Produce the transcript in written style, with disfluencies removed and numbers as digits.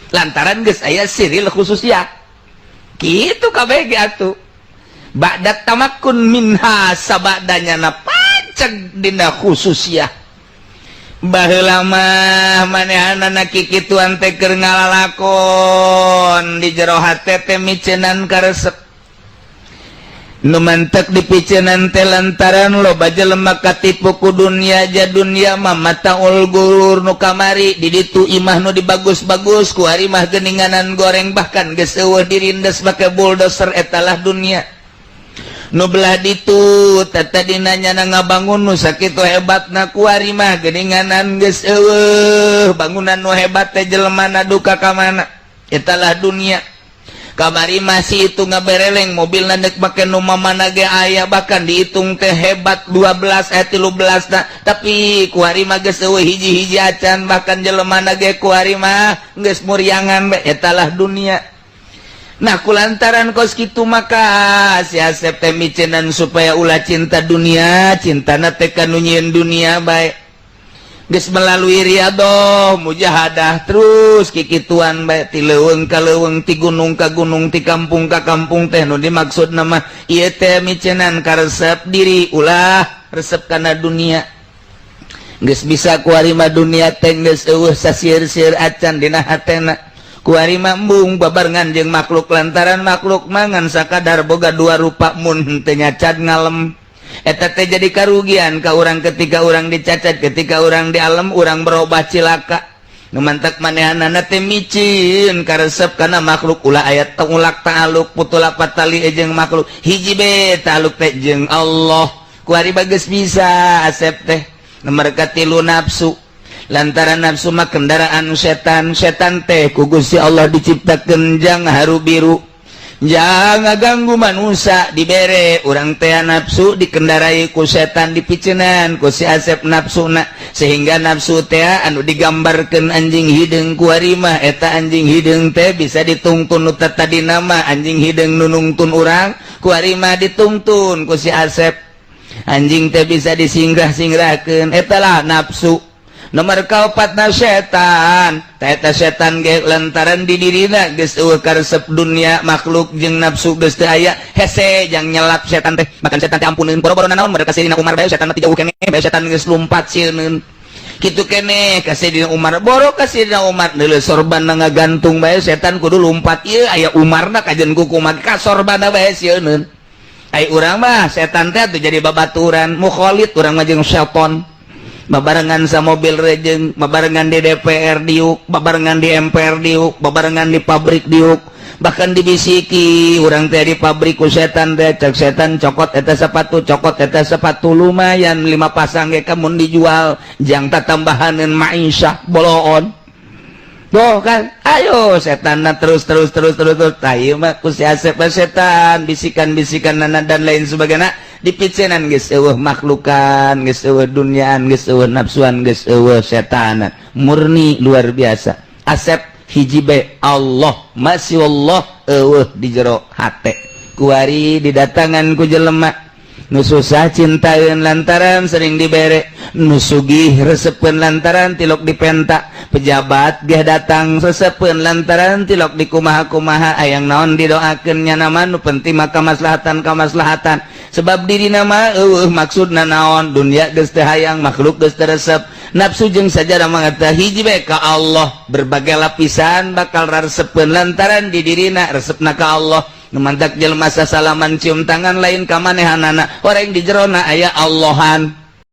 lantaran geus aya siril khususiyah kitu kabeh atuh ba'da tamakkun minha sabadanya na paceg dina khususiyah baheula mah manehanana kikituan teh keur ngalalakon di jero hate teh micenan karesep nu mantek dipicenan teh lantaran loba jelema katipu ku dunya ja dunya mah mataul gurur nu kamari di ditu imah nu dibagus-bagus ku ari mah geuninganan goreng bahkan geus eueuh dirindes make bulldozer etalah dunya nu belah ditu tata dinanya na ngabangun nu sakitu hebatna ku ari mah geuninganan geus eueuh bangunan nu hebat teh jelemana duka ka mana etalah dunya kamari masih itu ngabereleng mobil nandek make nu mamana ge aya bahkan dihitung teh hebat 12 13 nah tapi ku ari mah geus eueuh hiji-hiji acan bahkan jelemana ge ku ari mah geus muriangan be etalah dunia. Nah kulantaran kos kitu maka si Asep teh micenan supaya ulah cinta dunia cintana teh ka nu nyieun dunia bae geus melalui riyadhah mujahadah terus kikituan bae ti leuweung ka leuweung ti gunung ka gunung ti kampung ka kampung teh nu dimaksudna mah ieu teh micenan karesep diri ulah resep kana dunia geus bisa ku ari mah dunia teh geus eueuh sasieun-sieun acan dina hatena ku ari mambung babarengan jeung makhluk lantaran makhluk mangan sakadar boga dua rupa mun teu nyacad ngalem eta teh jadi karugian ka urang ketika urang dicacat ketika urang di alam urang berubah cilaka nu mantak manehanana teh micin karesep kana makhluk ulah aya ulak ta'aluk putulak patali jeung makhluk hiji be ta'aluk teh jeung Allah ku ari bageus bisa Asep teh nomor katilu nafsu lantaran nafsu mah kendaraan setan setan teh ku Gusti Allah diciptakeun jang haru biru jang ngaganggu manusia dibere urang teh nafsu dikendarai ku setan dipicenan ku si Asep nafsuna sehingga nafsu teh anu digambarkeun anjing hideung ku ari mah eta anjing hideung teh bisa ditungtun nu tadi nama anjing hideung nu nungtun urang ku ari mah ditungtun ku si Asep anjing teh bisa disingrah-singrahkeun eta lah nafsu. Nomor kaopatna setan eta setan ge lantaran di dirina geus eueuh karesep dunia makhluk jeung nafsu geus teu aya hese jang nyelap setan teh makan setan teh ampuneun boro-boro naon mereka kasih dina Umar bae setan teh jauh keneh bae setan geus lumpat sieun kitu keneh kasih dina Umar boro kasih dina Umar deuleu sorban ngagantung bae setan kudu lumpat ieu aya Umarna kajen kuku mah ka sorbanna bae sieun ai urang mah setan teh tuh jadi babaturan mukhalid urang mah jeung setan babarengan sa mobil rejeng babarengan di DPR diuk babarengan di MPR diuk babarengan di pabrik diuk bahkan dibisiki urang teh di pabrik ku setan teh cek setan cokot eta sepatu cokot eta sepatu lumayan 5 pasang ge kamun dijual jang tatambahaneun ma'isyah boloon doh kan ayo setanna terus ieu mah ku si Asep setan bisikan-bisikanna dan lain sebagainya dipicenan geus eueuh makhlukan geus eueuh dunyaan geus eueuh nafsuan geus eueuh setanan murni luar biasa Asep hiji be Allah masih Allah eueuh di jero hate ku ari didatangan ku jelema nu susah cintaeun lantaran sering dibere nu sugih resepeun lantaran tilok dipenta pejabat geh datang resepeun lantaran tilok dikumaha-kumaha ayang naon didoakeun nya nama nu penting mah kamaslahatan sebab dirina mah eueuh maksudna naon dunia geus teu hayang makhluk geus teu resep nafsu jeung sajarah mangata hiji bae ka Allah berbagai lapisan bakal raresepeun lantaran di dirina resepna ka Allah numantak jelema sasalaman cium tangan lain ka manehanana orang di jerona aya Allahan